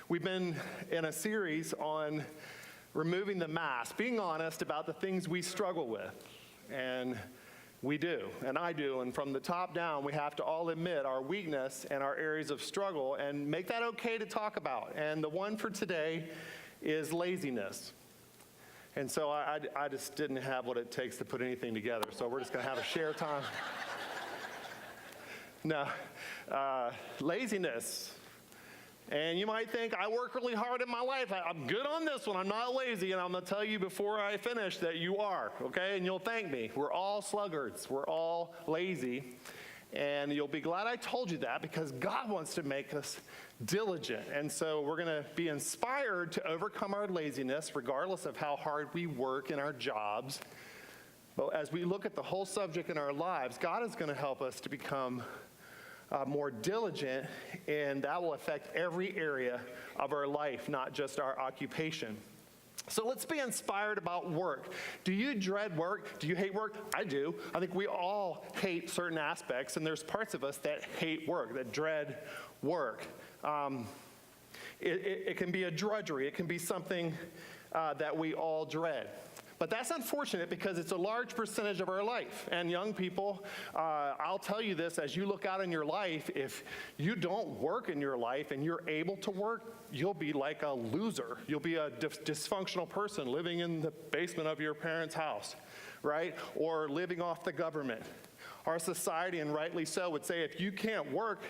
We've been in a series on removing the mask, being honest about the things we struggle with. And we do, and I do, and from the top down, we have to all admit our weakness and our areas of struggle and make that okay to talk about. And the one for today is laziness. And so I just didn't have what it takes to put anything together, so we're just going to have a share time. No, laziness. And you might think, I work really hard in my life. I'm good on this one. I'm not lazy. And I'm going to tell you before I finish that you are, okay? And you'll thank me. We're all sluggards. We're all lazy. And you'll be glad I told you that because God wants to make us diligent. And so we're going to be inspired to overcome our laziness regardless of how hard we work in our jobs. But as we look at the whole subject in our lives, God is going to help us to become more diligent, and that will affect every area of our life, not just our occupation. So let's be inspired about work. Do you dread work? Do you hate work? I do. I think we all hate certain aspects, and there's parts of us that hate work, that dread work. It can be a drudgery. It can be something that we all dread. But that's unfortunate because it's a large percentage of our life. And young people, I'll tell you this, as you look out in your life, if you don't work in your life and you're able to work, you'll be like a loser. You'll be a dysfunctional person living in the basement of your parents' house, right? Or living off the government. Our society, and rightly so, would say if you can't work,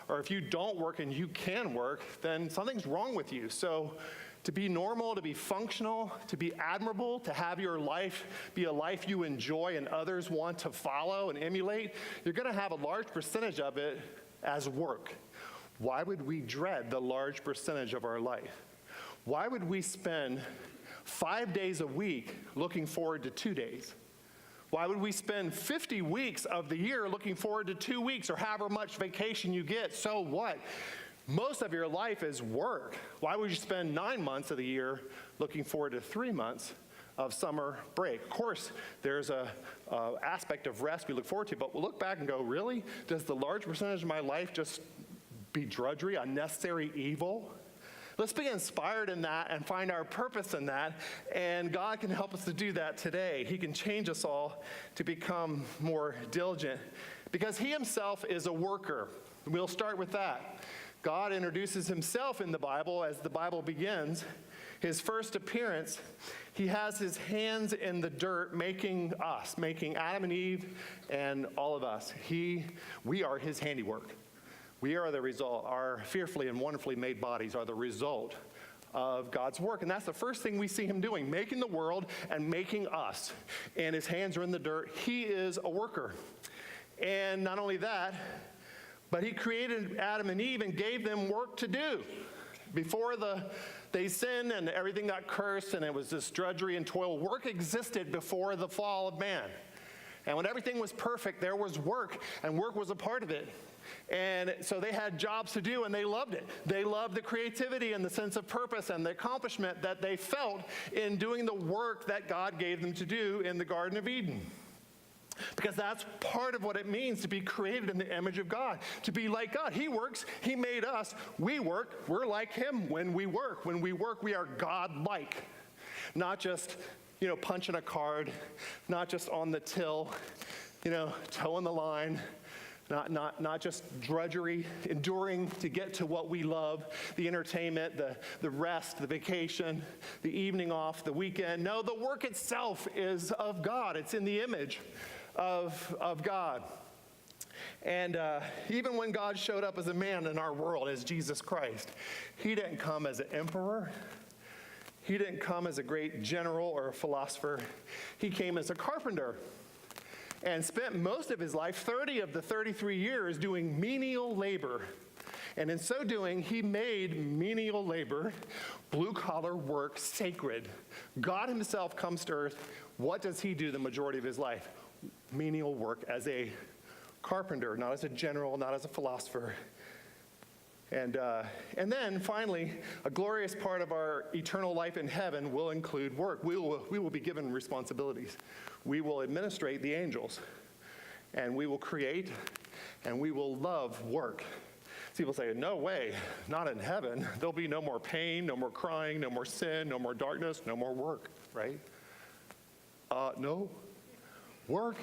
or if you don't work and you can work, then something's wrong with you. So to be normal, to be functional, to be admirable, to have your life be a life you enjoy and others want to follow and emulate, you're going to have a large percentage of it as work. Why would we dread the large percentage of our life? Why would we spend 5 days a week looking forward to 2 days? Why would we spend 50 weeks of the year looking forward to 2 weeks or however much vacation you get? So what? Most of your life is work. Why would you spend 9 months of the year looking forward to 3 months of summer break? Of course, there's a aspect of rest we look forward to, but we'll look back and go, really? Does the large percentage of my life just be drudgery, unnecessary evil? Let's be inspired in that and find our purpose in that, and God can help us to do that today. He can change us all to become more diligent because He Himself is a worker. We'll start with that. God introduces Himself in the Bible as the Bible begins. His first appearance, He has His hands in the dirt making us, making Adam and Eve and all of us. We are His handiwork. We are the result. Our fearfully and wonderfully made bodies are the result of God's work. And that's the first thing we see Him doing, making the world and making us. And His hands are in the dirt. He is a worker. And not only that, but He created Adam and Eve and gave them work to do. Before they sinned and everything got cursed and it was this drudgery and toil, work existed before the fall of man. And when everything was perfect, there was work, and work was a part of it. And so they had jobs to do, and they loved it. They loved the creativity and the sense of purpose and the accomplishment that they felt in doing the work that God gave them to do in the Garden of Eden. Because that's part of what it means to be created in the image of God, to be like God. He works, He made us, we work, we're like Him when we work. When we work, we are God-like. Not just, punching a card, not just on the till, toeing the line, not just drudgery, enduring to get to what we love, the entertainment, the rest, the vacation, the evening off, the weekend. No, the work itself is of God. It's in the image of God. And even when God showed up as a man in our world, as Jesus Christ, He didn't come as an emperor. He didn't come as a great general or a philosopher. He came as a carpenter and spent most of His life, 30 of the 33 years, doing menial labor. And in so doing, He made menial labor, blue-collar work, sacred. God Himself comes to earth. What does He do the majority of His life? Menial work as a carpenter, not as a general, not as a philosopher. And then finally, a glorious part of our eternal life in heaven will include work. We will be given responsibilities. We will administrate the angels, and we will create, and we will love work. People say, no way, not in heaven. There'll be no more pain, no more crying, no more sin, no more darkness, no more work, right? No. Work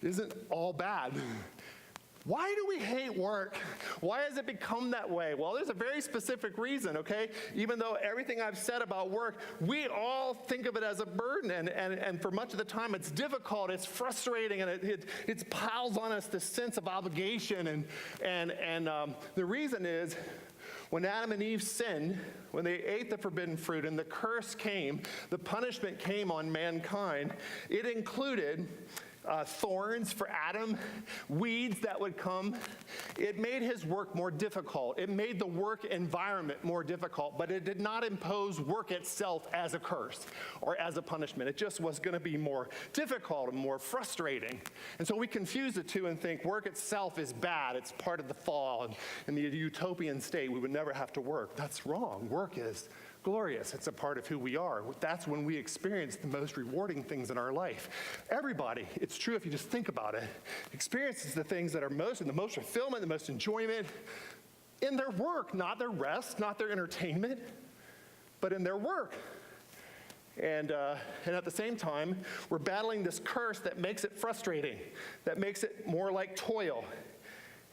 isn't all bad. Why do we hate work? Why has it become that way? Well, there's a very specific reason, okay? Even though everything I've said about work, we all think of it as a burden, and for much of the time it's difficult, it's frustrating, and it piles on us this sense of obligation, and the reason is, when Adam and Eve sinned, when they ate the forbidden fruit and the curse came, the punishment came on mankind, it included thorns for Adam, weeds that would come. It made his work more difficult. It made the work environment more difficult, but it did not impose work itself as a curse or as a punishment. It just was going to be more difficult and more frustrating. And so we confuse the two and think work itself is bad. It's part of the fall. And in the utopian state, we would never have to work. That's wrong. Work is glorious. It's a part of who we are. That's when we experience the most rewarding things in our life. Everybody, it's true if you just think about it, experiences the things that are the most fulfillment, the most enjoyment in their work, not their rest, not their entertainment, but in their work. And at the same time, we're battling this curse that makes it frustrating, that makes it more like toil.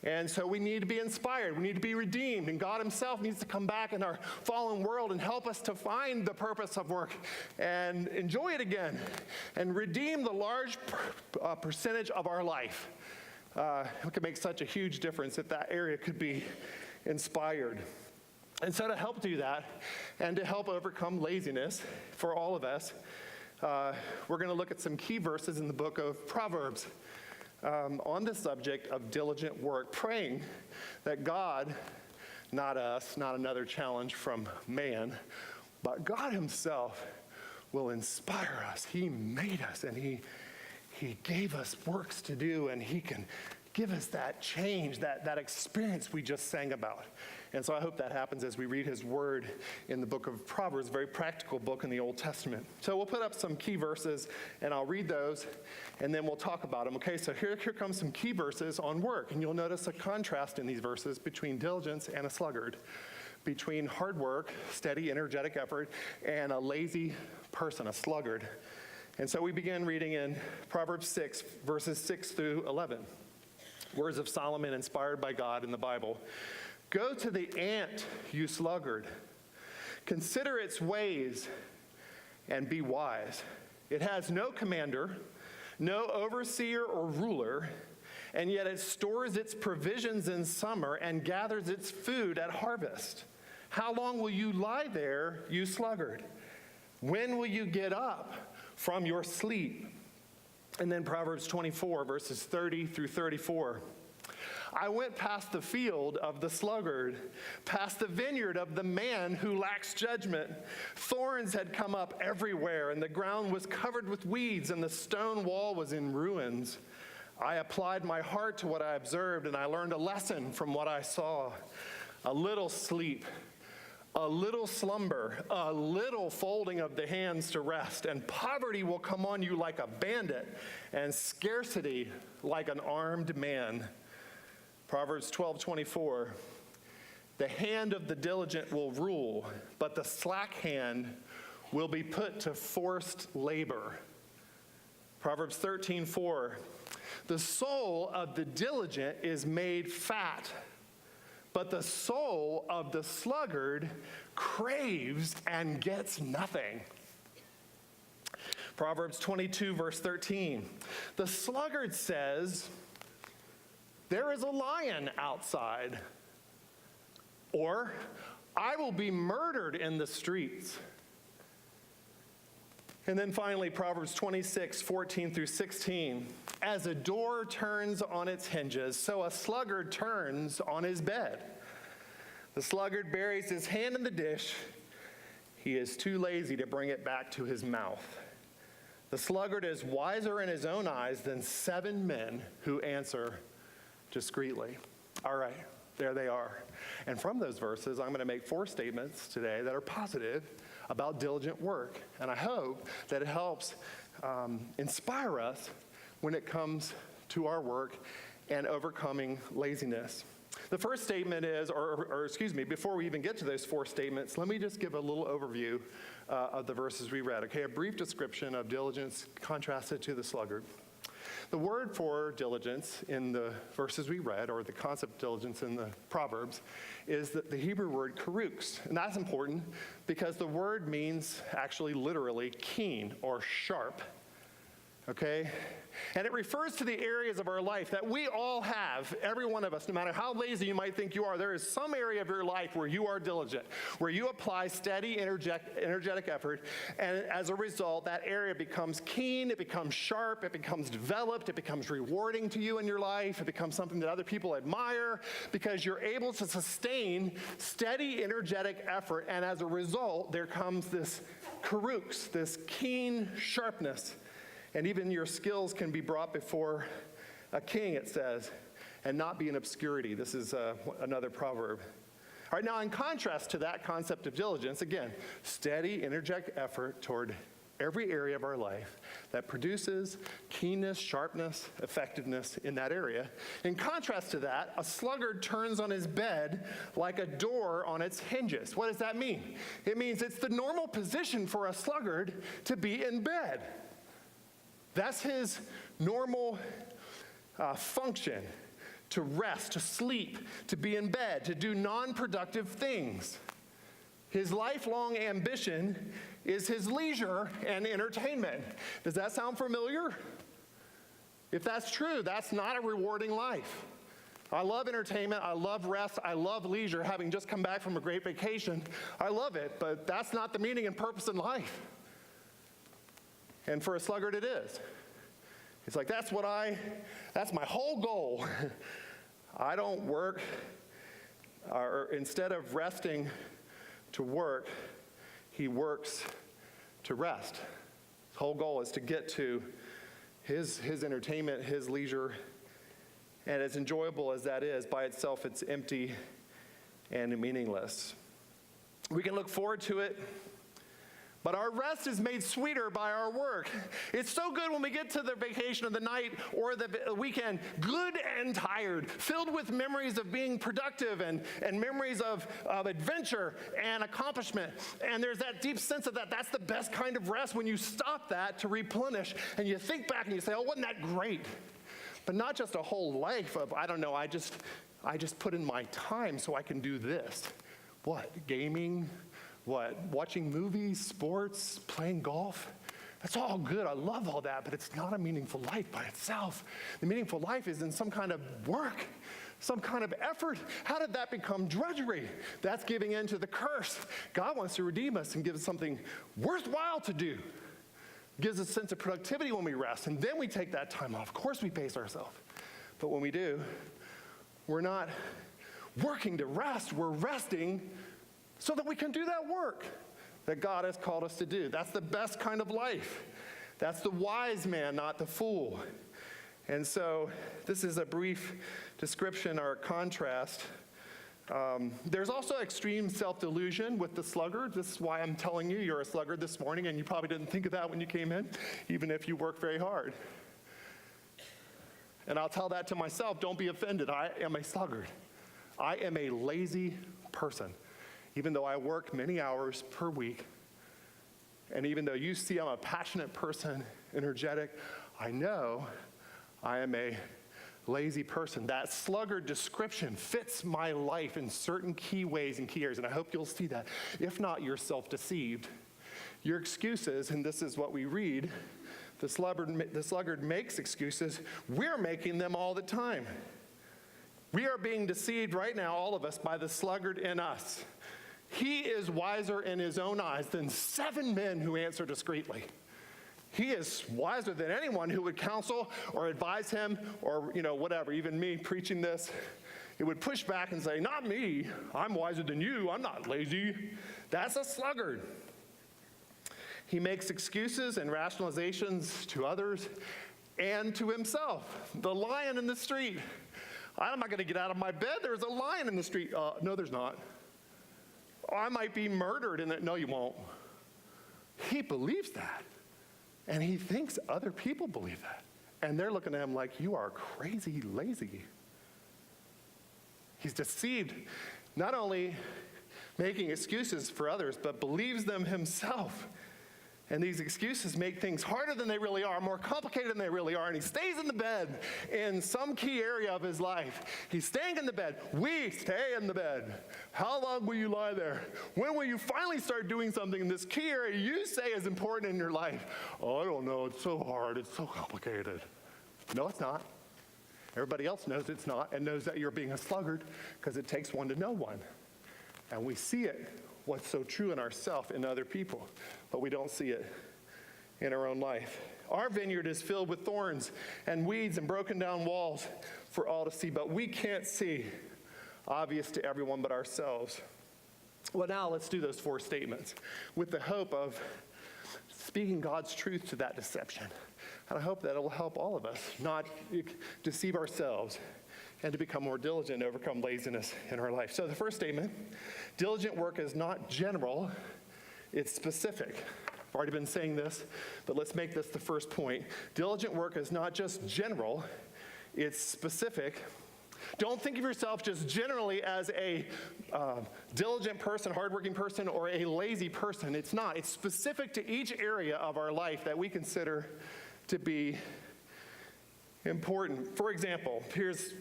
And so we need to be inspired. We need to be redeemed. And God himself needs to come back in our fallen world and help us to find the purpose of work and enjoy it again and redeem the large percentage of our life. It could make such a huge difference if that area could be inspired. And so to help do that and to help overcome laziness for all of us, we're going to look at some key verses in the book of Proverbs. On the subject of diligent work, praying that God, not us, not another challenge from man, but God himself will inspire us. He made us, and he gave us works to do, and he can give us that change, that experience we just sang about. And so I hope that happens as we read his word in the book of Proverbs, a very practical book in the Old Testament. So we'll put up some key verses, and I'll read those, and then we'll talk about them. Okay, so here comes some key verses on work, and you'll notice a contrast in these verses between diligence and a sluggard, between hard work, steady, energetic effort, and a lazy person, a sluggard. And so we begin reading in Proverbs 6, verses 6 through 11. Words of Solomon inspired by God in the Bible. Go to the ant, you sluggard. Consider its ways and be wise. It has no commander, no overseer or ruler, and yet it stores its provisions in summer and gathers its food at harvest. How long will you lie there, you sluggard? When will you get up from your sleep? And then Proverbs 24, verses 30 through 34. I went past the field of the sluggard, past the vineyard of the man who lacks judgment. Thorns had come up everywhere, and the ground was covered with weeds, and the stone wall was in ruins. I applied my heart to what I observed, and I learned a lesson from what I saw. A little sleep, a little slumber, a little folding of the hands to rest, and poverty will come on you like a bandit, and scarcity like an armed man. Proverbs 12:24, the hand of the diligent will rule, but the slack hand will be put to forced labor. Proverbs 13:4, the soul of the diligent is made fat, but the soul of the sluggard craves and gets nothing. Proverbs 22, verse 13, the sluggard says, there is a lion outside, or I will be murdered in the streets. And then finally, Proverbs 26, 14 through 16. As a door turns on its hinges, so a sluggard turns on his bed. The sluggard buries his hand in the dish. He is too lazy to bring it back to his mouth. The sluggard is wiser in his own eyes than 7 men who answer discreetly. All right, there they are. And from those verses, I'm going to make 4 statements today that are positive about diligent work. And I hope that it helps inspire us when it comes to our work and overcoming laziness. The first statement is, or excuse me, before we even get to those 4 statements, let me just give a little overview of the verses we read. Okay, a brief description of diligence contrasted to the sluggard. The word for diligence in the verses we read, or the concept of diligence in the Proverbs, is the Hebrew word karux. And that's important because the word means actually literally keen or sharp. Okay? And it refers to the areas of our life that we all have, every one of us, no matter how lazy you might think you are, there is some area of your life where you are diligent, where you apply steady, energetic effort, and as a result, that area becomes keen, it becomes sharp, it becomes developed, it becomes rewarding to you in your life, it becomes something that other people admire, because you're able to sustain steady, energetic effort, and as a result, there comes this karux, this keen sharpness. And even your skills can be brought before a king, it says, and not be in obscurity. This is another proverb. All right, now in contrast to that concept of diligence, again, steady, energetic effort toward every area of our life that produces keenness, sharpness, effectiveness in that area. In contrast to that, a sluggard turns on his bed like a door on its hinges. What does that mean? It means it's the normal position for a sluggard to be in bed. That's his normal function, to rest, to sleep, to be in bed, to do non-productive things. His lifelong ambition is his leisure and entertainment. Does that sound familiar? If that's true, that's not a rewarding life. I love entertainment, I love rest, I love leisure, having just come back from a great vacation. I love it, but that's not the meaning and purpose in life. And for a sluggard, it is. It's like, that's my whole goal. I don't work, or instead of resting to work, he works to rest. His whole goal is to get to his entertainment, his leisure, and as enjoyable as that is, by itself, it's empty and meaningless. We can look forward to it, but our rest is made sweeter by our work. It's so good when we get to the vacation of the night or the weekend, good and tired, filled with memories of being productive and memories of adventure and accomplishment. And there's that deep sense of that. That's the best kind of rest, when you stop that to replenish and you think back and you say, oh, wasn't that great? But not just a whole life of, I don't know, I just put in my time so I can do this. What? Gaming? What? Watching movies, sports, playing golf? That's all good. I love all that, but it's not a meaningful life by itself. The meaningful life is in some kind of work, some kind of effort. How did that become drudgery? That's giving in to the curse. God wants to redeem us and give us something worthwhile to do. Gives us a sense of productivity when we rest, and then we take that time off. Of course we pace ourselves. But when we do, we're not working to rest. We're resting so that we can do that work that God has called us to do. That's the best kind of life. That's the wise man, not the fool. And so this is a brief description or contrast. There's also extreme self-delusion with the sluggard. This is why I'm telling you you're a sluggard this morning, and you probably didn't think of that when you came in, even if you work very hard. And I'll tell that to myself, don't be offended. I am a sluggard. I am a lazy person. Even though I work many hours per week, and even though you see I'm a passionate person, energetic, I know I am a lazy person. That sluggard description fits my life in certain key ways and key areas, and I hope you'll see that. If not, you're self-deceived. Your excuses, and this is what we read, the sluggard makes excuses. We're making them all the time. We are being deceived right now, all of us, by the sluggard in us. He is wiser in his own eyes than 7 men who answer discreetly. He is wiser than anyone who would counsel or advise him or, whatever. Even me preaching this, it would push back and say, not me. I'm wiser than you. I'm not lazy. That's a sluggard. He makes excuses and rationalizations to others and to himself. The lion in the street. I'm not going to get out of my bed. There's a lion in the street. No, there's not. I might be murdered in that. No, you won't. He believes that. And he thinks other people believe that. And they're looking at him like, you are crazy lazy. He's deceived, not only making excuses for others, but believes them himself. And these excuses make things harder than they really are, more complicated than they really are. And he stays in the bed in some key area of his life. He's staying in the bed. We stay in the bed. How long will you lie there? When will you finally start doing something in this key area you say is important in your life? Oh, I don't know. It's so hard. It's so complicated. No, it's not. Everybody else knows it's not and knows that you're being a sluggard because it takes one to know one. And we see it, what's so true in ourselves and other people, but we don't see it in our own life. Our vineyard is filled with thorns and weeds and broken down walls for all to see, but we can't see, obvious to everyone but ourselves. Well, now let's do those 4 statements with the hope of speaking God's truth to that deception. And I hope that it will help all of us not deceive ourselves and to become more diligent and overcome laziness in our life. So the first statement, diligent work is not general, it's specific. I've already been saying this, but let's make this the first point. Diligent work is not just general, it's specific. Don't think of yourself just generally as a diligent person, hardworking person, or a lazy person. It's not. It's specific to each area of our life that we consider to be important. For example, here's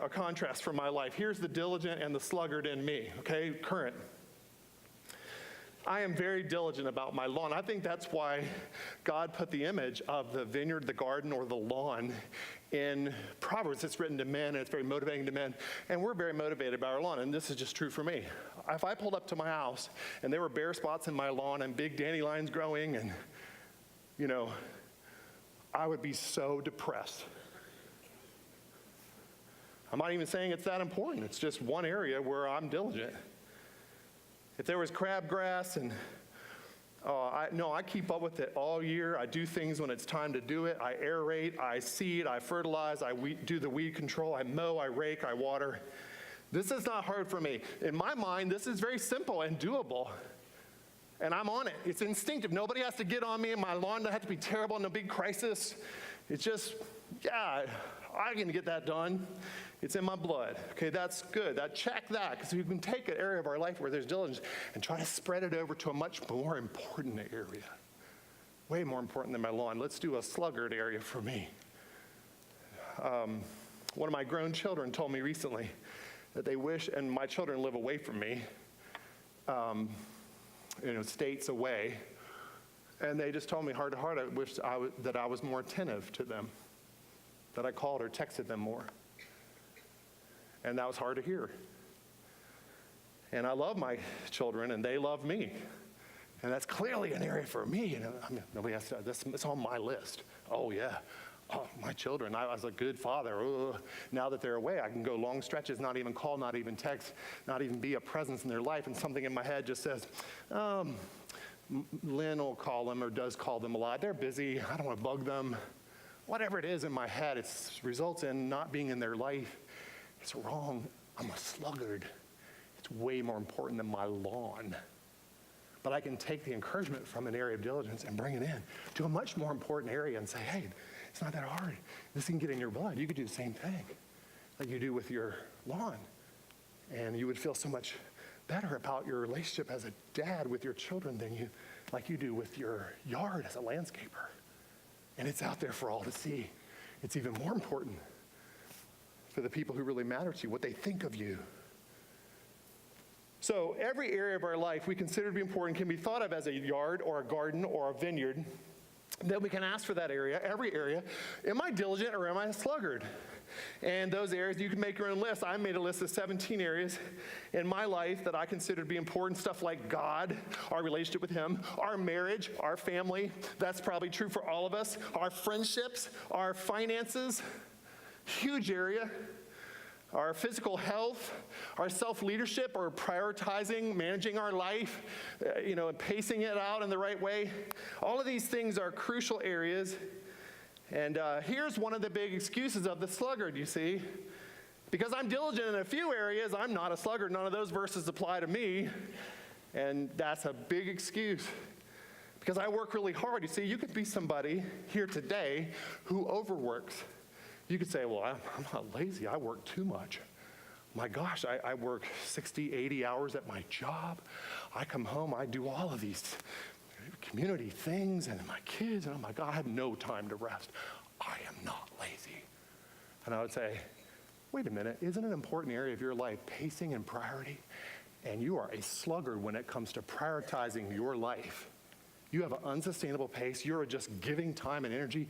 a contrast from my life. Here's the diligent and the sluggard in me, okay, current. I am very diligent about my lawn. I think that's why God put the image of the vineyard, the garden, or the lawn in Proverbs. It's written to men, and it's very motivating to men. And we're very motivated by our lawn, and this is just true for me. If I pulled up to my house, and there were bare spots in my lawn and big dandelions growing, and, I would be so depressed. I'm not even saying it's that important. It's just one area where I'm diligent. If there was crabgrass and I keep up with it all year. I do things when it's time to do it. I aerate, I seed, I fertilize, I do the weed control, I mow, I rake, I water. This is not hard for me. In my mind, this is very simple and doable. And I'm on it. It's instinctive. Nobody has to get on me, and my lawn doesn't have to be terrible in a big crisis. It's just, I can get that done. It's in my blood. Okay, that's good. Check that, because we can take an area of our life where there's diligence and try to spread it over to a much more important area. Way more important than my lawn. Let's do a sluggard area for me. One of my grown children told me recently that they wish, and my children live away from me, states away, and they just told me heart to heart, I wish that I was more attentive to them, that I called or texted them more. And that was hard to hear. And I love my children, and they love me. And that's clearly an area for me. Nobody has to, it's on my list. Oh, yeah. Oh, my children, I was a good father. Now that they're away, I can go long stretches, not even call, not even text, not even be a presence in their life. And something in my head just says, Lynn will call them or does call them a lot. They're busy. I don't want to bug them. Whatever it is in my head, it results in not being in their life. It's wrong. I'm a sluggard. It's way more important than my lawn. But I can take the encouragement from an area of diligence and bring it in to a much more important area and say, hey, it's not that hard. This can get in your blood. You could do the same thing like you do with your lawn. And you would feel so much better about your relationship as a dad with your children than like you do with your yard as a landscaper. And it's out there for all to see. It's even more important for the people who really matter to you, what they think of you. So every area of our life we consider to be important can be thought of as a yard or a garden or a vineyard. Then we can ask for that area, every area. Am I diligent or am I a sluggard? And those areas, you can make your own list. I made a list of 17 areas in my life that I consider to be important. Stuff like God, our relationship with Him, our marriage, our family. That's probably true for all of us. Our friendships, our finances, huge area. Our physical health, our self-leadership, or prioritizing, managing our life, and pacing it out in the right way. All of these things are crucial areas. And here's one of the big excuses of the sluggard, you see. Because I'm diligent in a few areas, I'm not a sluggard. None of those verses apply to me. And that's a big excuse. Because I work really hard. You see, you could be somebody here today who overworks. You could say, well, I'm not lazy. I work too much. My gosh, I work 60, 80 hours at my job. I come home, I do all of these community things and my kids, and oh my God, I have no time to rest. I am not lazy. And I would say, wait a minute, isn't an important area of your life pacing and priority? And you are a sluggard when it comes to prioritizing your life. You have an unsustainable pace. You're just giving time and energy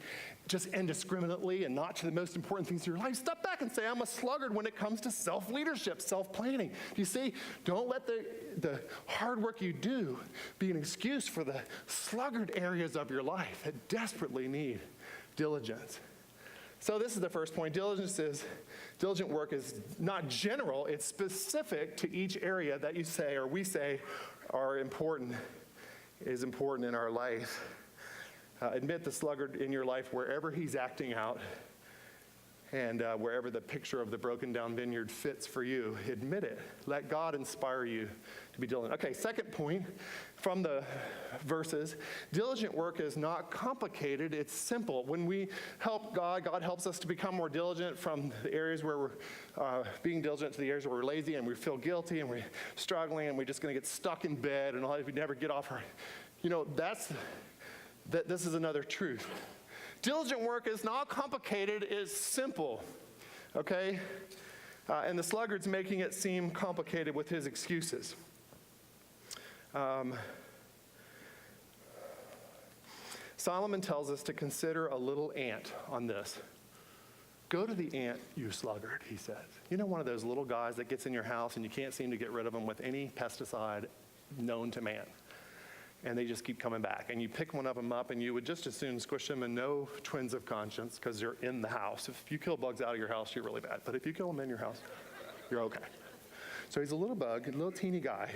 just indiscriminately and not to the most important things in your life. Step back and say, I'm a sluggard when it comes to self-leadership, self-planning. You see, don't let the hard work you do be an excuse for the sluggard areas of your life that desperately need diligence. So this is the first point. Diligent work is not general. It's specific to each area that you say or we say is important in our life. Admit the sluggard in your life wherever he's acting out and wherever the picture of the broken down vineyard fits for you. Admit it. Let God inspire you to be diligent. Okay, second point from the verses. Diligent work is not complicated, it's simple. When we help God helps us to become more diligent from the areas where we're being diligent to the areas where we're lazy and we feel guilty and we're struggling and we're just going to get stuck in bed and we never get off our, this is another truth. Diligent work is not complicated, it's simple, okay? And the sluggard's making it seem complicated with his excuses. Solomon tells us to consider a little ant on this. Go to the ant, you sluggard, he says. You know, one of those little guys that gets in your house and you can't seem to get rid of them with any pesticide known to man. And they just keep coming back. And you pick one of them up and you would just as soon squish them and no twinge of conscience because they're in the house. If you kill bugs out of your house, you're really bad. But if you kill them in your house, you're okay. So he's a little bug, a little teeny guy.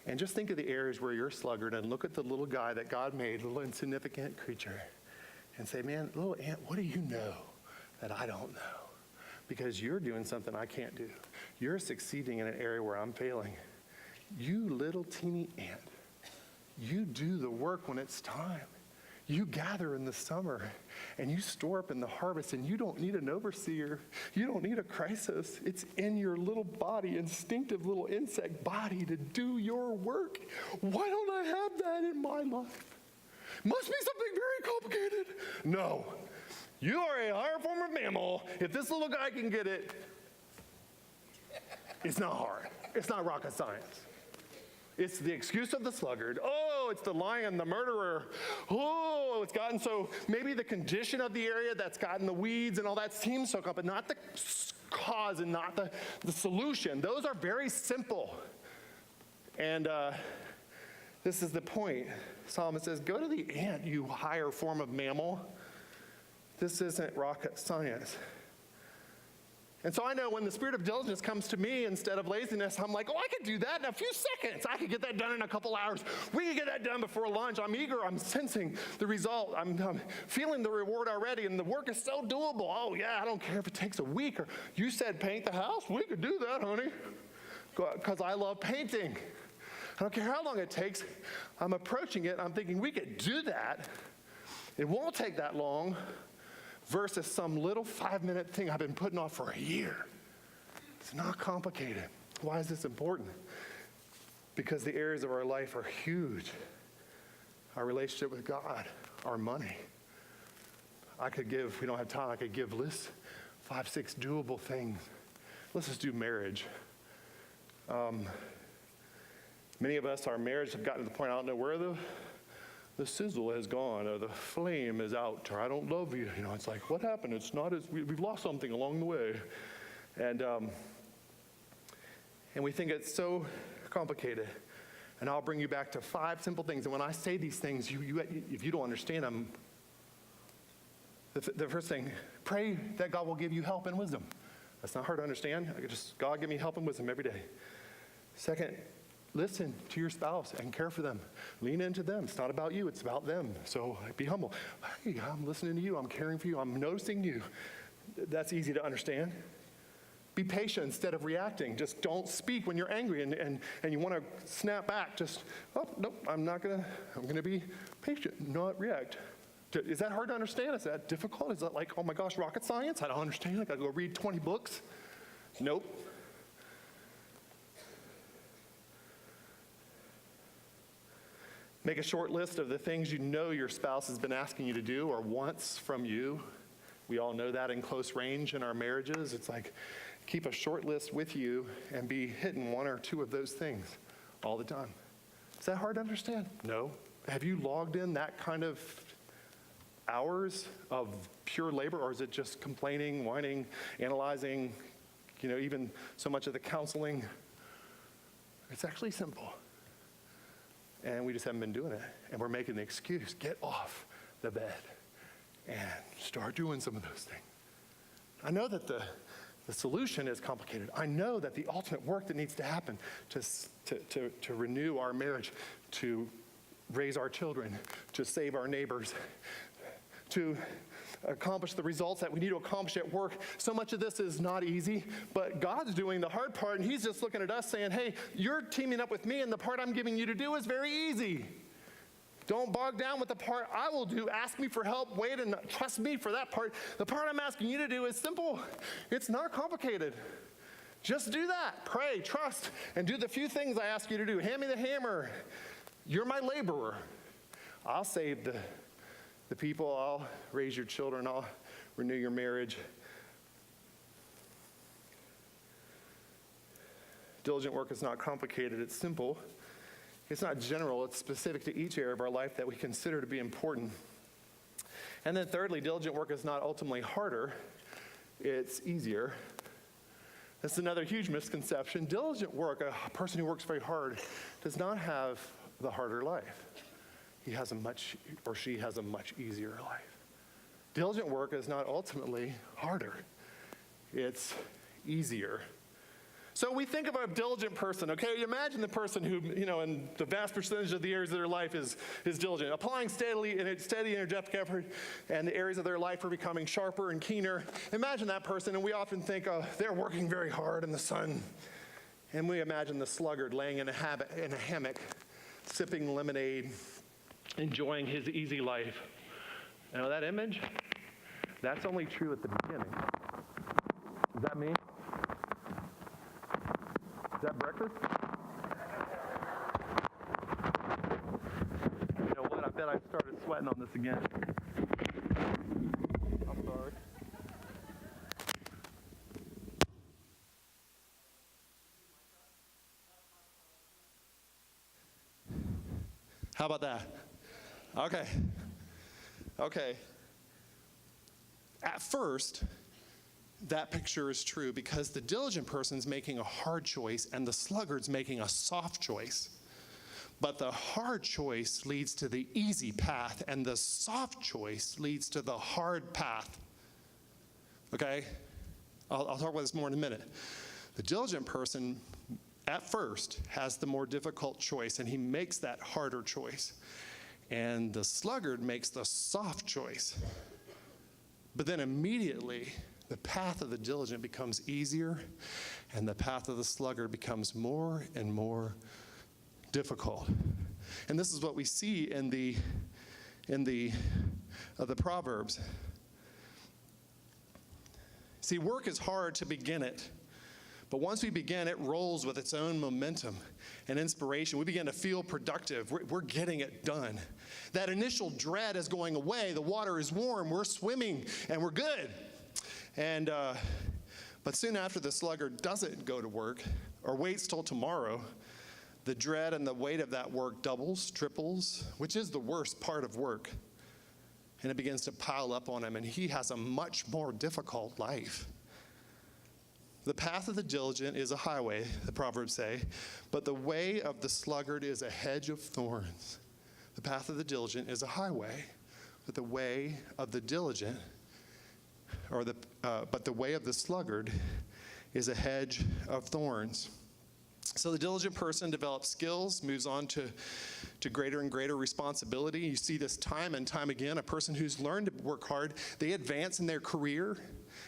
And just think of the areas where you're sluggard and look at the little guy that God made, a little insignificant creature, and say, man, little ant, what do you know that I don't know? Because you're doing something I can't do. You're succeeding in an area where I'm failing. You little teeny ant. You do the work when it's time. You gather in the summer and you store up in the harvest and you don't need an overseer. You don't need a crisis. It's in your little body, instinctive little insect body to do your work. Why don't I have that in my life? Must be something very complicated. No. You are a higher form of mammal. If this little guy can get it, it's not hard. It's not rocket science. It's the excuse of the sluggard. Oh, it's the lion, the murderer. Oh, it's gotten so, maybe the condition of the area that's gotten the weeds and all that seems so complicated, but not the cause and not the solution. Those are very simple. And this is the point. Solomon says, go to the ant, you higher form of mammal. This isn't rocket science. And so I know when the spirit of diligence comes to me instead of laziness, I'm like, oh, I could do that in a few seconds. I could get that done in a couple hours. We could get that done before lunch. I'm eager. I'm sensing the result. I'm feeling the reward already, and the work is so doable. Oh, yeah, I don't care if it takes a week. Or you said paint the house? We could do that, honey, because I love painting. I don't care how long it takes. I'm approaching it. I'm thinking we could do that. It won't take that long. Versus some little 5-minute thing I've been putting off for a year. It's not complicated. Why is this important? Because the areas of our life are huge. Our relationship with God, our money. We don't have time, I could give lists, 5, 6 doable things. Let's just do marriage. Many of us, our marriage have gotten to the point, I don't know where the sizzle has gone, or the flame is out, or I don't love you. It's like, what happened? It's not as, we've lost something along the way. And we think it's so complicated. And I'll bring you back to 5 simple things. And when I say these things, if you don't understand them, the first thing, pray that God will give you help and wisdom. That's not hard to understand. God give me help and wisdom every day. Second, listen to your spouse and care for them. Lean into them. It's not about you, it's about them. So be humble. Hey, I'm listening to you. I'm caring for you. I'm noticing you. That's easy to understand. Be patient instead of reacting. Just don't speak when you're angry and you want to snap back. Just, oh, nope, I'm going to be patient, not react. Is that hard to understand? Is that difficult? Is that like, oh my gosh, rocket science? I don't understand. I got to go read 20 books? Nope. Make a short list of the things you know your spouse has been asking you to do or wants from you. We all know that in close range in our marriages. It's like, keep a short list with you and be hitting one or two of those things all the time. Is that hard to understand? No. Have you logged in that kind of hours of pure labor, or is it just complaining, whining, analyzing, even so much of the counseling? It's actually simple. And we just haven't been doing it. And we're making the excuse, get off the bed and start doing some of those things. I know that the solution is complicated. I know that the ultimate work that needs to happen to renew our marriage, to raise our children, to save our neighbors, to accomplish the results that we need to accomplish at work. So much of this is not easy, but God's doing the hard part, and he's just looking at us saying, hey, you're teaming up with me, and the part I'm giving you to do is very easy. Don't bog down with the part I will do. Ask me for help, wait, and trust me for that part. The part I'm asking you to do is simple. It's not complicated. Just do that. Pray, trust, and do the few things I ask you to do. Hand me the hammer. You're my laborer. I'll save the people. I'll raise your children. I'll renew your marriage. Diligent work is not complicated. It's simple. It's not general. It's specific to each area of our life that we consider to be important. And then thirdly, diligent work is not ultimately harder. It's easier. That's another huge misconception. Diligent work, a person who works very hard, does not have the harder life. He has she has a much easier life. Diligent work is not ultimately harder. It's easier. So we think of a diligent person, okay? You imagine the person who, in the vast percentage of the areas of their life is diligent, applying steady, energetic effort, and the areas of their life are becoming sharper and keener. Imagine that person, and we often think, oh, they're working very hard in the sun. And we imagine the sluggard laying in a hammock, sipping lemonade, enjoying his easy life. You know that image? That's only true at the beginning. Is that me? Is that breakfast? You know what? I bet I started sweating on this again. I'm sorry. How about that? Okay. At first, that picture is true because the diligent person's making a hard choice and the sluggard's making a soft choice. But the hard choice leads to the easy path, and the soft choice leads to the hard path. Okay? I'll talk about this more in a minute. The diligent person, at first, has the more difficult choice, and he makes that harder choice. And the sluggard makes the soft choice. But then immediately, the path of the diligent becomes easier, and the path of the sluggard becomes more and more difficult. And this is what we see in the Proverbs. See, work is hard to begin it, but once we begin, it rolls with its own momentum and inspiration. We begin to feel productive. We're getting it done. That initial dread is going away. The water is warm. We're swimming, and we're good. But soon after the sluggard doesn't go to work or waits till tomorrow, the dread and the weight of that work doubles, triples, which is the worst part of work. And it begins to pile up on him, and he has a much more difficult life. The path of the diligent is a highway, the Proverbs say, but the way of the sluggard is a hedge of thorns. The path of the diligent is a highway, but the way of the diligent but the way of the sluggard is a hedge of thorns. So the diligent person develops skills, moves on to greater and greater responsibility. You see this time and time again. A person who's learned to work hard, they advance in their career,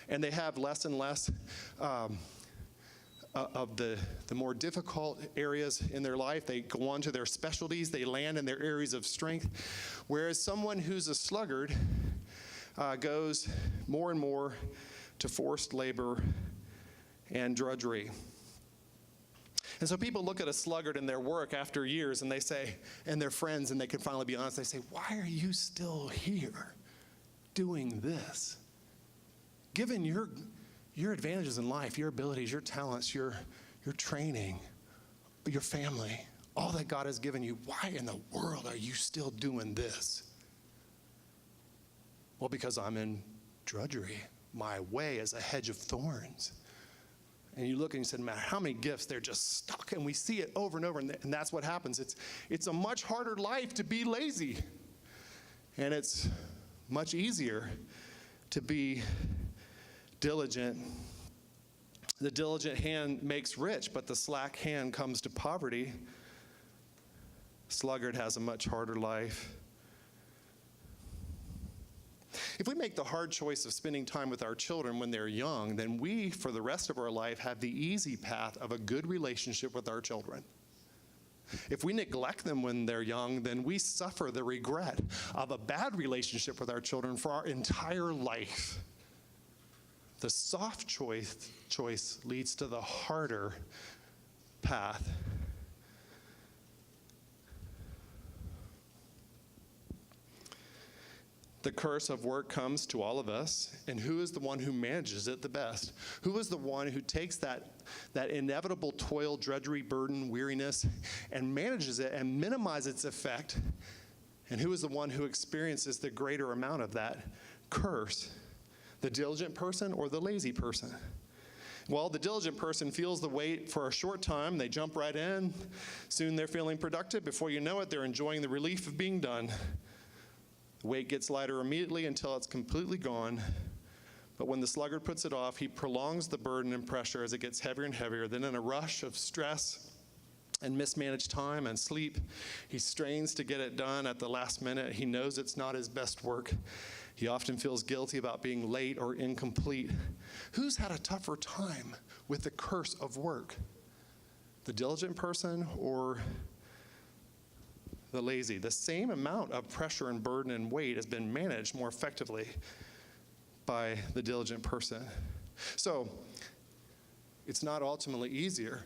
and they have less and less of the more difficult areas in their life. They go on to their specialties. They land in their areas of strength. Whereas someone who's a sluggard goes more and more to forced labor and drudgery. And so people look at a sluggard in their work after years and they say, and their friends, and they can finally be honest, they say, why are you still here doing this? Given your advantages in life, your abilities, your talents, your training, your family, all that God has given you, why in the world are you still doing this? Well, because I'm in drudgery. My way is a hedge of thorns. And you look and you said, man, how many gifts, they're just stuck. And we see it over and over, and that's what happens. It's a much harder life to be lazy. And it's much easier to be diligent. The diligent hand makes rich, but the slack hand comes to poverty. Sluggard has a much harder life. If we make the hard choice of spending time with our children when they're young, then we, for the rest of our life, have the easy path of a good relationship with our children. If we neglect them when they're young, then we suffer the regret of a bad relationship with our children for our entire life. The soft choice leads to the harder path. The curse of work comes to all of us, and who is the one who manages it the best? Who is the one who takes that inevitable toil, drudgery, burden, weariness, and manages it and minimizes its effect? And who is the one who experiences the greater amount of that curse? The diligent person or the lazy person? Well, the diligent person feels the weight for a short time. They jump right in. Soon they're feeling productive. Before you know it, they're enjoying the relief of being done. The weight gets lighter immediately until it's completely gone. But when the sluggard puts it off, he prolongs the burden and pressure as it gets heavier and heavier. Then in a rush of stress and mismanaged time and sleep, he strains to get it done at the last minute. He knows it's not his best work. He often feels guilty about being late or incomplete. Who's had a tougher time with the curse of work? The diligent person or the lazy? The same amount of pressure and burden and weight has been managed more effectively by the diligent person. So it's not ultimately easier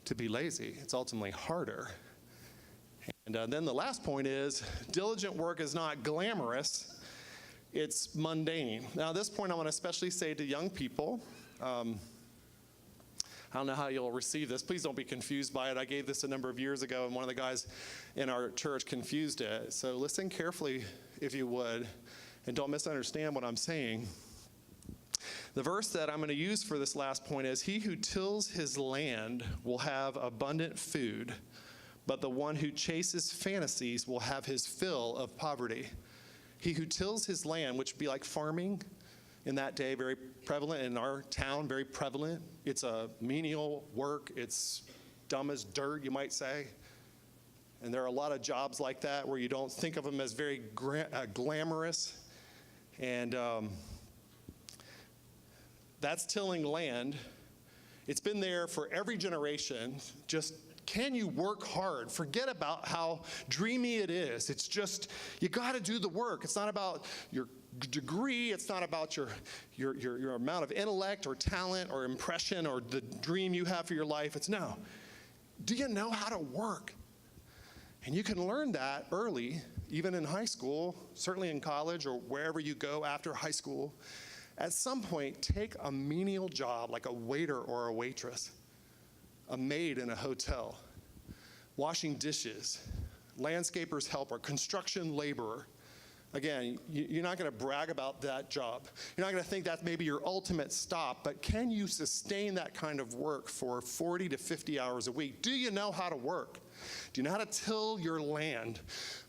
to be lazy. It's ultimately harder. And then the last point is, diligent work is not glamorous. It's mundane. Now, at this point, I want to especially say to young people, I don't know how you'll receive this. Please don't be confused by it. I gave this a number of years ago, and one of the guys in our church confused it. So listen carefully, if you would, and don't misunderstand what I'm saying. The verse that I'm going to use for this last point is, he who tills his land will have abundant food, but the one who chases fantasies will have his fill of poverty. He who tills his land, which would be like farming in that day, very prevalent in our town, very prevalent. It's a menial work. It's dumb as dirt, you might say. And there are a lot of jobs like that where you don't think of them as very glamorous. And that's tilling land. It's been there for every generation. Just, can you work hard? Forget about how dreamy it is. It's just, you got to do the work. It's not about your degree. It's not about your amount of intellect or talent or impression or the dream you have for your life. It's no. Do you know how to work? And you can learn that early, even in high school, certainly in college or wherever you go after high school. At some point, take a menial job like a waiter or a waitress, a maid in a hotel, washing dishes, landscaper's helper, construction laborer. Again, you're not going to brag about that job. You're not going to think that's maybe your ultimate stop, but can you sustain that kind of work for 40 to 50 hours a week? Do you know how to work? Do you know how to till your land?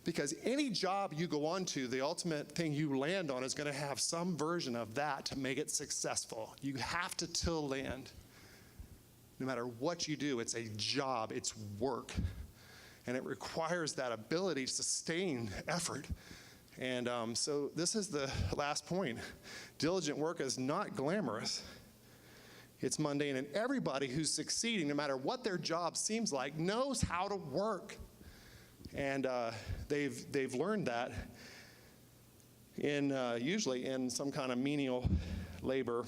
Because any job you go on to, the ultimate thing you land on is going to have some version of that to make it successful. You have to till land. No matter what you do, it's a job, it's work. And it requires that ability to sustain effort. And so this is the last point. Diligent work is not glamorous. It's mundane. And everybody who's succeeding, no matter what their job seems like, knows how to work. And they've learned that usually in some kind of menial labor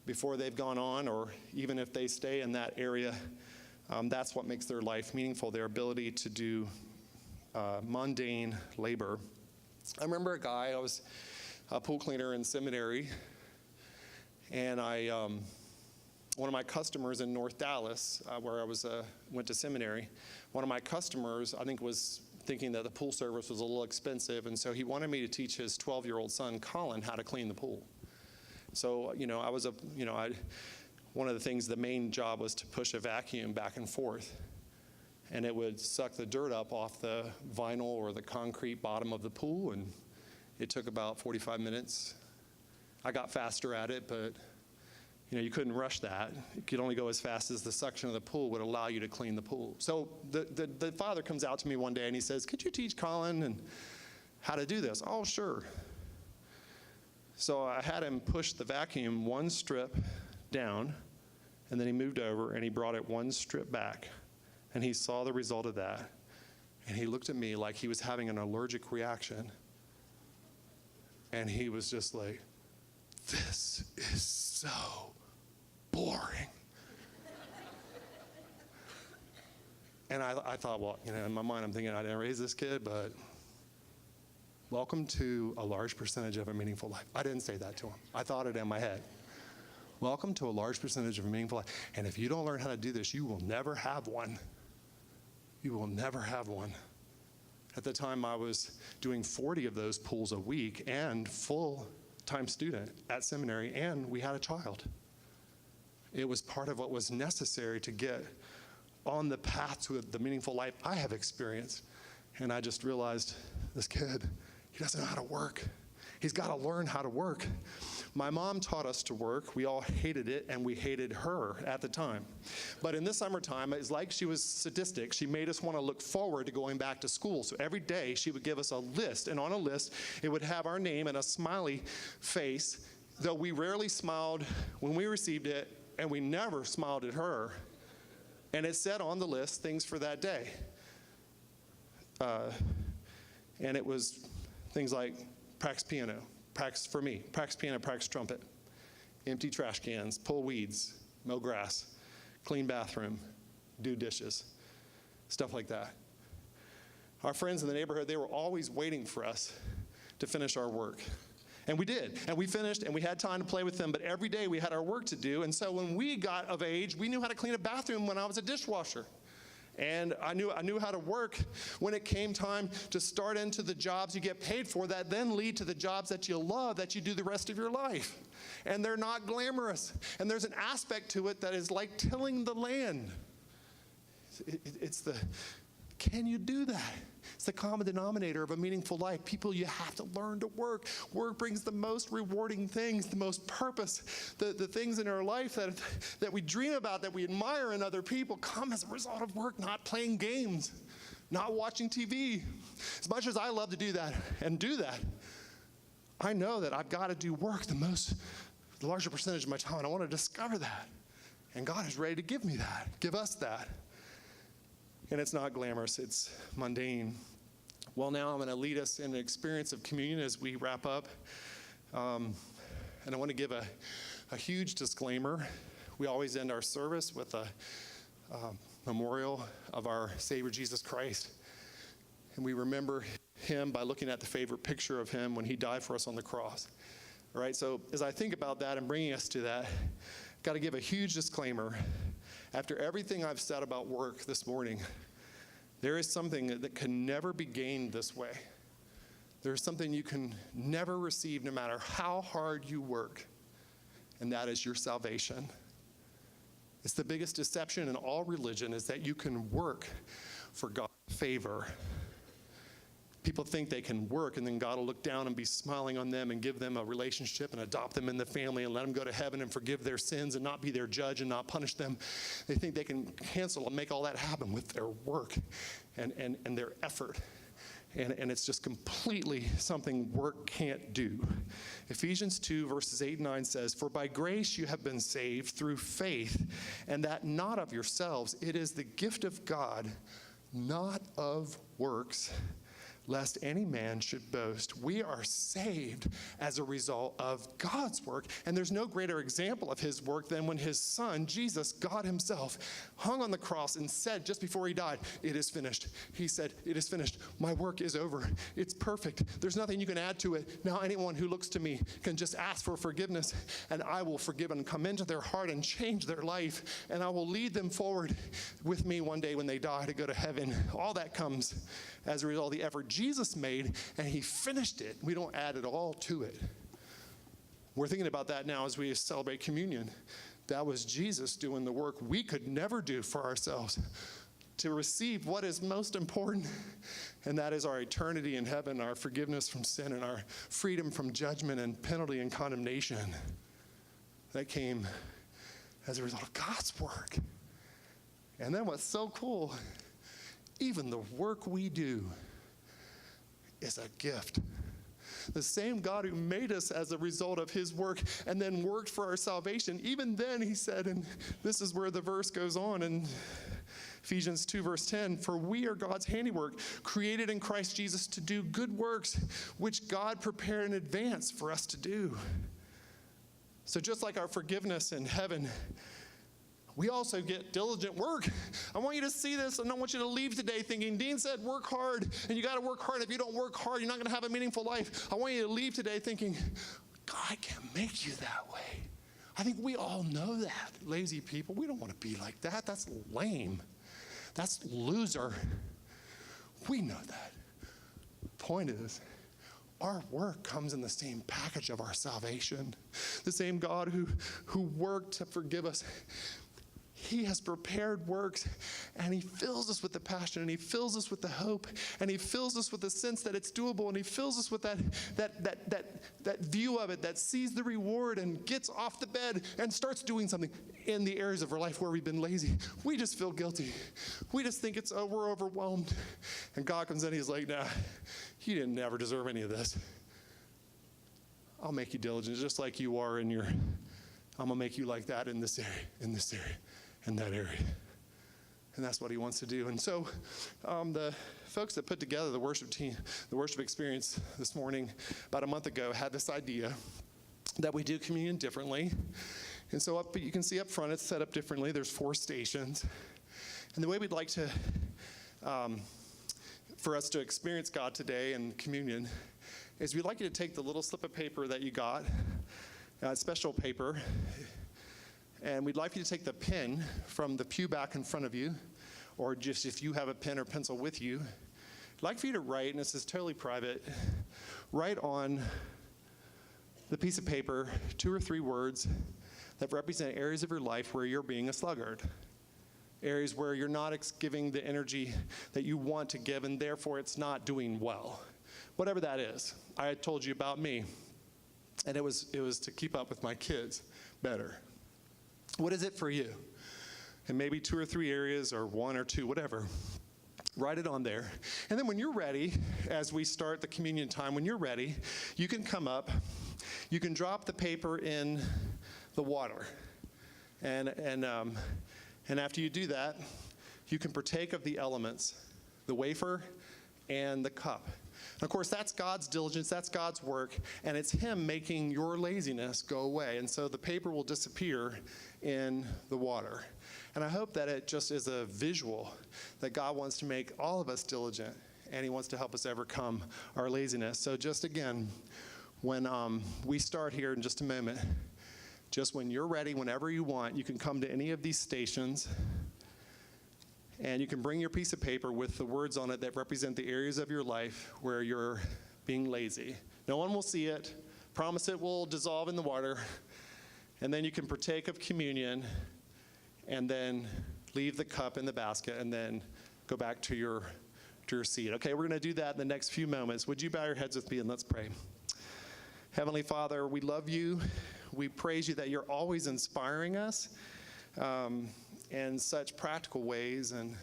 before they've gone on, or even if they stay in that area That's what makes their life meaningful, their ability to do mundane labor. I remember a guy, I was a pool cleaner in seminary, and one of my customers in North Dallas, where I went to seminary, one of my customers, I think, was thinking that the pool service was a little expensive, and so he wanted me to teach his 12-year-old son, Colin, how to clean the pool. So, one of the things, the main job was to push a vacuum back and forth, and it would suck the dirt up off the vinyl or the concrete bottom of the pool, and it took about 45 minutes. I got faster at it, but you couldn't rush that. You could only go as fast as the suction of the pool would allow you to clean the pool. So the father comes out to me one day and he says, "Could you teach Colin and how to do this?" "Oh, sure." So I had him push the vacuum one strip down, and then he moved over and he brought it one strip back. And he saw the result of that. And he looked at me like he was having an allergic reaction. And he was just like, "This is so boring." And I thought, well, in my mind I'm thinking, I didn't raise this kid, but welcome to a large percentage of a meaningful life. I didn't say that to him. I thought it in my head. Welcome to a large percentage of a meaningful life. And if you don't learn how to do this, you will never have one. You will never have one. At the time, I was doing 40 of those pools a week and full-time student at seminary, and we had a child. It was part of what was necessary to get on the path to the meaningful life I have experienced. And I just realized, this kid, he doesn't know how to work. He's got to learn how to work. My mom taught us to work. We all hated it, and we hated her at the time. But in the summertime, it's like she was sadistic. She made us want to look forward to going back to school. So every day, she would give us a list, and on a list, it would have our name and a smiley face, though we rarely smiled when we received it, and we never smiled at her. And it said on the list things for that day. And it was things like practice piano, practice for me, practice piano, practice trumpet, empty trash cans, pull weeds, mow grass, clean bathroom, do dishes, stuff like that. Our friends in the neighborhood, they were always waiting for us to finish our work. And we did, and we finished, and we had time to play with them, but every day we had our work to do. And so when we got of age, we knew how to clean a bathroom when I was a dishwasher. And I knew how to work when it came time to start into the jobs you get paid for that then lead to the jobs that you love, that you do the rest of your life. And they're not glamorous. And there's an aspect to it that is like tilling the land. Can you do that? It's the common denominator of a meaningful life. People, you have to learn to work. Work brings the most rewarding things, the most purpose. The things in our life that we dream about, that we admire in other people, come as a result of work, not playing games, not watching TV. As much as I love to do that, I know that I've got to do work the larger percentage of my time, and I want to discover that. And God is ready to give me that, give us that. And it's not glamorous, it's mundane. Well, now I'm going to lead us in an experience of communion as we wrap up. And I want to give a huge disclaimer. We always end our service with a memorial of our Savior Jesus Christ. And we remember him by looking at the favorite picture of him when he died for us on the cross. All right, so as I think about that and bringing us to that, I've got to give a huge disclaimer. After everything I've said about work this morning, there is something that can never be gained this way. There's something you can never receive no matter how hard you work, and that is your salvation. It's the biggest deception in all religion, is that you can work for God's favor. People think they can work and then God will look down and be smiling on them and give them a relationship and adopt them in the family and let them go to heaven and forgive their sins and not be their judge and not punish them. They think they can cancel and make all that happen with their work and their effort. And it's just completely something work can't do. Ephesians 2 verses 8 and 9 says, "For by grace you have been saved through faith, and that not of yourselves. It is the gift of God, not of works, lest any man should boast. We are saved as a result of God's work. And there's no greater example of his work than when his son, Jesus, God himself, hung on the cross and said just before he died, "It is finished." He said, "It is finished. My work is over. It's perfect. There's nothing you can add to it. Now anyone who looks to me can just ask for forgiveness, and I will forgive and come into their heart and change their life, and I will lead them forward with me one day when they die to go to heaven." All that comes as a result of the effort Jesus made, and he finished it. We don't add it all to it. We're thinking about that now as we celebrate communion. That was Jesus doing the work we could never do for ourselves to receive what is most important, and that is our eternity in heaven, our forgiveness from sin, and our freedom from judgment and penalty and condemnation. That came as a result of God's work. And then what's so cool, even the work we do is a gift. The same God who made us as a result of his work and then worked for our salvation, even then he said, and this is where the verse goes on in Ephesians 2 verse 10, "For we are God's handiwork, created in Christ Jesus to do good works, which God prepared in advance for us to do." So just like our forgiveness in heaven, we also get diligent work. I want you to see this, and I want you to leave today thinking, Dean said work hard, and you got to work hard. If you don't work hard, you're not going to have a meaningful life. I want you to leave today thinking, God can make you that way. I think we all know that. Lazy people, we don't want to be like that. That's lame. That's loser. We know that. Point is, our work comes in the same package of our salvation. The same God who worked to forgive us, he has prepared works, and he fills us with the passion, and he fills us with the hope, and he fills us with the sense that it's doable, and he fills us with that view of it that sees the reward and gets off the bed and starts doing something in the areas of our life where we've been lazy. We just feel guilty. We just think we're overwhelmed. And God comes in, he's like, "Nah, you didn't ever deserve any of this. I'll make you diligent just like you are I'm going to make you like that in this area, in that area." And that's what he wants to do. And so the folks that put together the worship team, the worship experience this morning, about a month ago, had this idea that we do communion differently. And so you can see up front, it's set up differently. There's 4 stations. And the way we'd like to, for us to experience God today in communion, is we'd like you to take the little slip of paper that you got, special paper, and we'd like you to take the pen from the pew back in front of you, or just if you have a pen or pencil with you, I'd like for you to write, and this is totally private, write on the piece of paper 2 or 3 words that represent areas of your life where you're being a sluggard, areas where you're not giving the energy that you want to give, and therefore it's not doing well. Whatever that is. I told you about me, and it was to keep up with my kids better. What is it for you? And maybe 2 or 3 areas, or 1 or 2, whatever. Write it on there. And then when you're ready, as we start the communion time, when you're ready, you can come up, you can drop the paper in the water. And after you do that, you can partake of the elements, the wafer and the cup. And of course, that's God's diligence, that's God's work, and it's him making your laziness go away. And so the paper will disappear in the water. And I hope that it just is a visual that God wants to make all of us diligent, and he wants to help us overcome our laziness. So just again, when we start here in just a moment, just when you're ready, whenever you want, you can come to any of these stations, and you can bring your piece of paper with the words on it that represent the areas of your life where you're being lazy. No one will see it. Promise it will dissolve in the water. And then you can partake of communion and then leave the cup in the basket and then go back to your seat. Okay, we're going to do that in the next few moments. Would you bow your heads with me and let's pray. Heavenly Father, we love you. We praise you that you're always inspiring us in such practical ways. And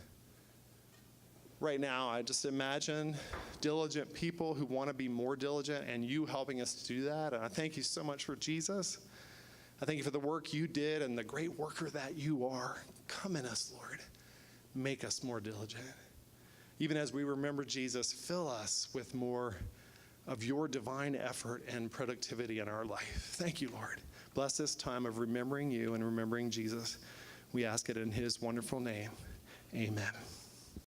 right now, I just imagine diligent people who want to be more diligent and you helping us to do that. And I thank you so much for Jesus. I thank you for the work you did and the great worker that you are. Come in us, Lord. Make us more diligent. even as we remember Jesus, fill us with more of your divine effort and productivity in our life. Thank you, Lord. Bless this time of remembering you and remembering Jesus. We ask it in his wonderful name. Amen.